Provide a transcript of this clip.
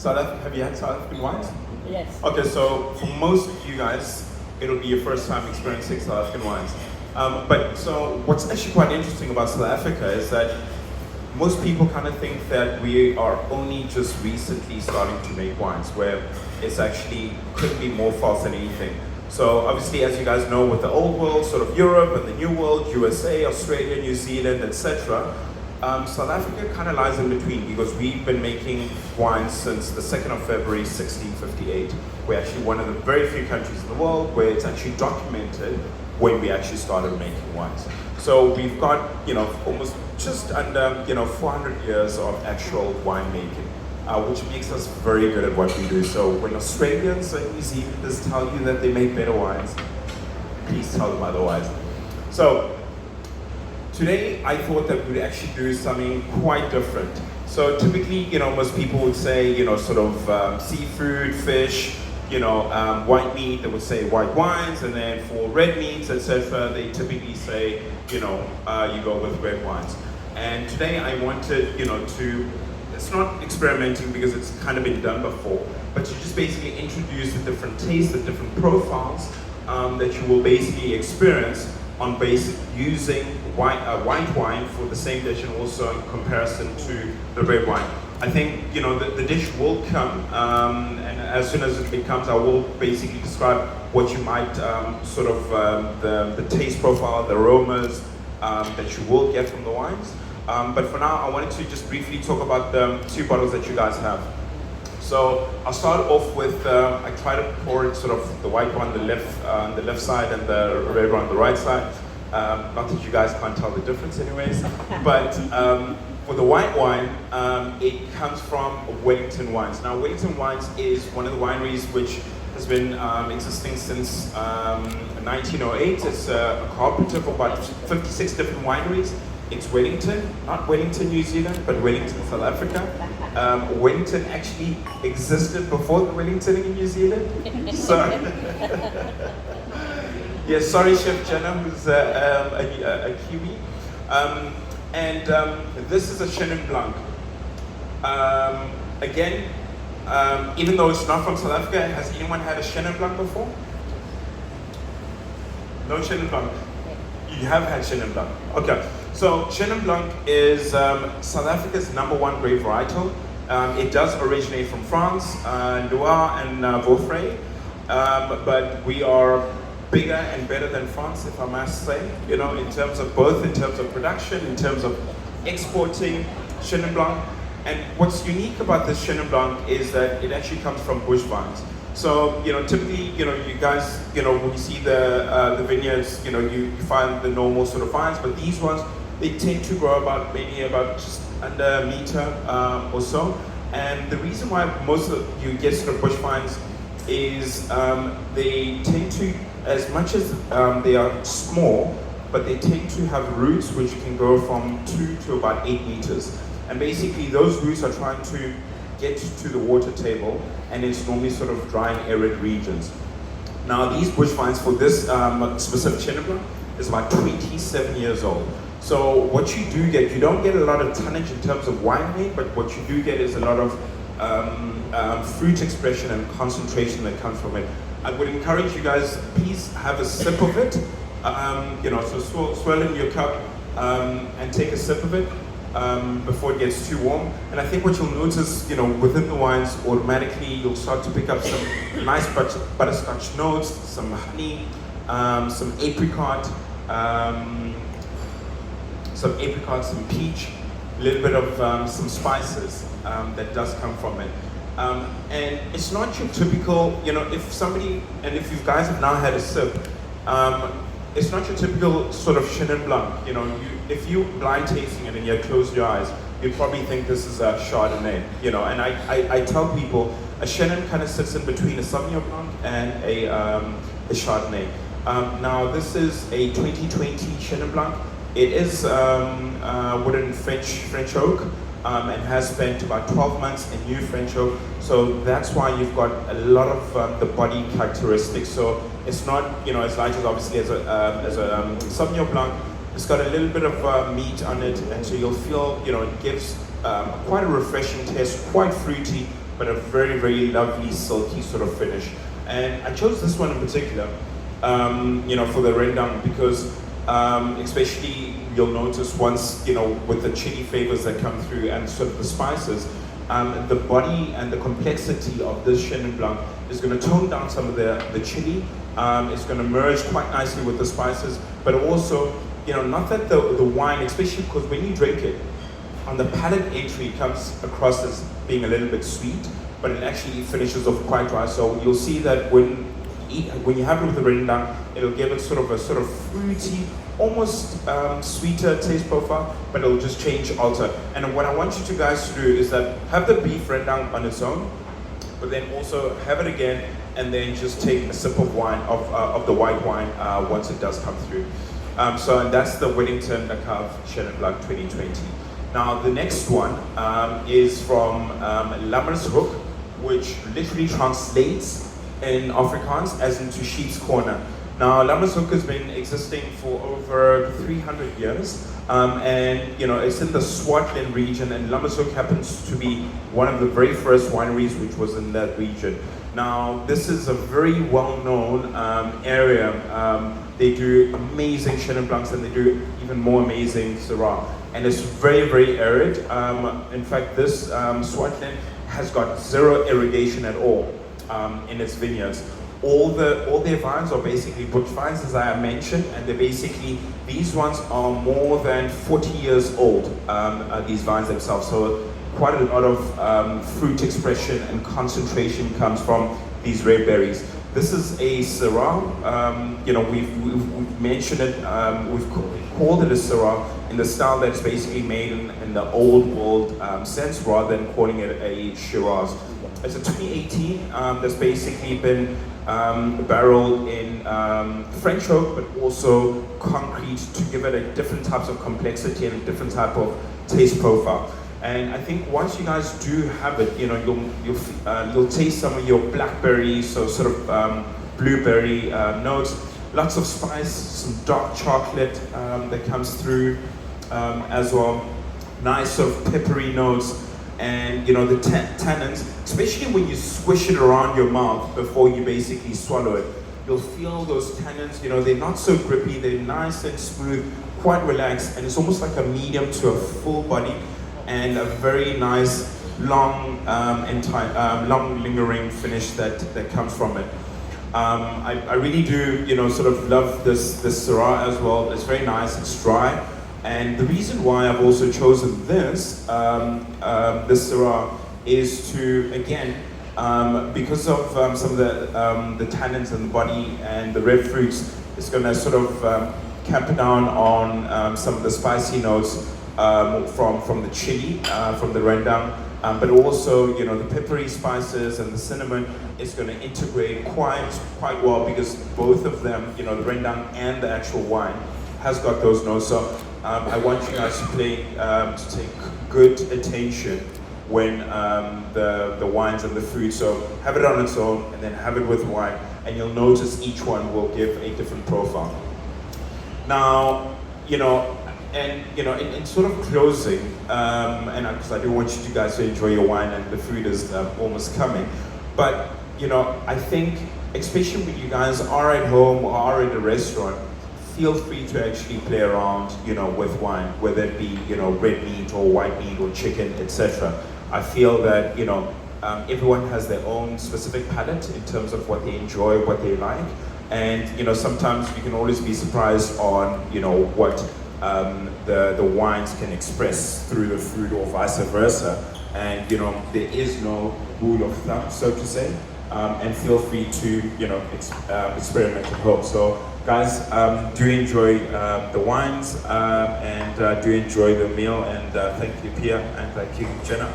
Have you had South African wines? Yes. Okay, so for most of you guys, it'll be your first time experiencing South African wines. But so what's actually quite interesting about South Africa is that most people kind of think that we are only just recently starting to make wines, where it's actually couldn't be more false than anything. So obviously, as you guys know, with the old world, sort of Europe and the new world, USA, Australia, New Zealand, etc., South Africa kind of lies in between because we've been making wines since the 2nd of February 1658. We're actually one of the very few countries in the world where it's actually documented when we actually started making wines. So we've got, almost just under, 400 years of actual winemaking, which makes us very good at what we do. So when Australians and New Zealanders tell you that they make better wines, please tell them otherwise. So today I thought that we would actually do something quite different. So typically, most people would say, seafood, fish, white meat, they would say white wines, and then for red meats, etc., they typically say, you go with red wines. And today I wanted, it's not experimenting because it's kind of been done before, but to just basically introduce the different tastes, the different profiles that you will basically experience on using white wine for the same dish and also in comparison to the red wine. I think the dish will come, and as soon as it comes, I will basically describe what you might the taste profile, the aromas that you will get from the wines. But for now, I wanted to just briefly talk about the two bottles that you guys have. So I'll start off with I try to pour it sort of the white one on the left side and the red one on the right side. Not that you guys can't tell the difference, anyways, but. For the white wine, it comes from Wellington Wines. Now, Wellington Wines is one of the wineries which has been existing since 1908. It's a cooperative of about 56 different wineries. It's Wellington, not Wellington, New Zealand, but Wellington, South Africa. Wellington actually existed before the Wellington in New Zealand. So, yeah, sorry, Chef Jenna, who's a Kiwi. And this is a Chenin Blanc. Again, even though it's not from South Africa, has anyone had a Chenin Blanc before? No Chenin Blanc? You have had Chenin Blanc. Okay, so Chenin Blanc is South Africa's #1 grape varietal. It does originate from France, Loire and Vaudreuil, but we are bigger and better than France, if I must say, in terms of production, in terms of exporting Chenin Blanc. And what's unique about this Chenin Blanc is that it actually comes from bush vines. So, typically, you guys, when you see the vineyards, you find the normal sort of vines, but these ones, they tend to grow about just under a meter or so. And the reason why most of you get sort of bush vines is they tend to, as much as they are small, but they tend to have roots which can go from 2 to about 8 meters. And basically those roots are trying to get to the water table, and it's normally sort of dry and arid regions. Now these bush vines for this specific Chenin Blanc is about 27 years old. So what you do get, you don't get a lot of tonnage in terms of wine weight, but what you do get is a lot of fruit expression and concentration that comes from it. I would encourage you guys, please have a sip of it. So swirl in your cup and take a sip of it before it gets too warm. And I think what you'll notice, within the wines, automatically you'll start to pick up some nice butterscotch notes, some honey, some apricot, some peach, a little bit of some spices that does come from it. And it's not your typical, if you guys have now had a sip, it's not your typical sort of Chenin Blanc. If you blind tasting it and you close your eyes, you'd probably think this is a Chardonnay. And I tell people a Chenin kind of sits in between a Sauvignon Blanc and a Chardonnay. Now this is a 2020 Chenin Blanc. It is wooden French oak. And has spent about 12 months in new French oak, so that's why you've got a lot of the body characteristics. So it's not as light as obviously as a Sauvignon Blanc. It's got a little bit of meat on it, and so you'll feel it gives quite a refreshing taste, quite fruity, but a very, very lovely silky sort of finish. And I chose this one in particular, for the rendang because especially you'll notice once, with the chili flavors that come through and sort of the spices, the body and the complexity of this Chenin Blanc is going to tone down some of the chili. It's going to merge quite nicely with the spices, but also, not that the wine, especially because when you drink it, on the palate entry it comes across as being a little bit sweet, but it actually finishes off quite dry. So you'll see that when you have it with the rendang, it'll give it sort of fruity, almost sweeter taste profile, but it'll just alter. And what I want you guys to do is that have the beef rendang on its own, but then also have it again, and then just take a sip of wine, of the white wine once it does come through. And that's the Wellington Le Cave Chenin Blanc 2020. Now the next one is from Lammershoek, which literally translates in Afrikaans as into sheep's corner. Now Lammershoek has been existing for over 300 years, and it's in the Swartland region, and Lammershoek happens to be one of the very first wineries which was in that region. Now this is a very well-known area. They do amazing Chenin Blancs, and they do even more amazing Syrah, and it's very, very arid. In fact, this Swartland has got zero irrigation at all in its vineyards. All their vines are basically bush vines, as I mentioned, and these ones are more than 40 years old, these vines themselves. So quite a lot of fruit expression and concentration comes from these red berries. This is a Syrah. We've mentioned it. We've called it a Syrah in the style that's basically made in the old world sense, rather than calling it a Shiraz. It's a 2018 that's basically been barreled in French oak, but also concrete to give it a different types of complexity and a different type of taste profile. And I think once you guys do have it, you'll taste some of your blackberry, so sort of blueberry notes, lots of spice, some dark chocolate that comes through as well, nice sort of peppery notes, and the tannins, especially when you squish it around your mouth before you basically swallow it, you'll feel those tannins. They're not so grippy, they're nice and smooth, quite relaxed, and it's almost like a medium to a full body, and a very nice, long, long lingering finish that comes from it. I really do, sort of love this Syrah as well. It's very nice, it's dry, and the reason why I've also chosen this Syrah is to, again, because of some of the tannins in the body and the red fruits, it's going to sort of camp down on some of the spicy notes from the chili, from the rendang, but also the peppery spices and the cinnamon is going to integrate quite well, because both of them, the rendang and the actual wine, has got those notes. So I want you guys to take good attention when the wines and the food. So have it on its own, and then have it with wine, and you'll notice each one will give a different profile. Now, in sort of closing, and because I do want you guys to enjoy your wine, and the food is almost coming, but I think, especially when you guys are at home or are at a restaurant, feel free to actually play around, with wine, whether it be, red meat or white meat or chicken, etc. I feel that, everyone has their own specific palate in terms of what they enjoy, what they like, and sometimes you can always be surprised on, what the wines can express through the food, or vice versa. And there is no rule of thumb, so to say, and feel free to experiment at home. So guys, do enjoy the wines, and do enjoy the meal, and thank you, Pia, and thank you, Jenna.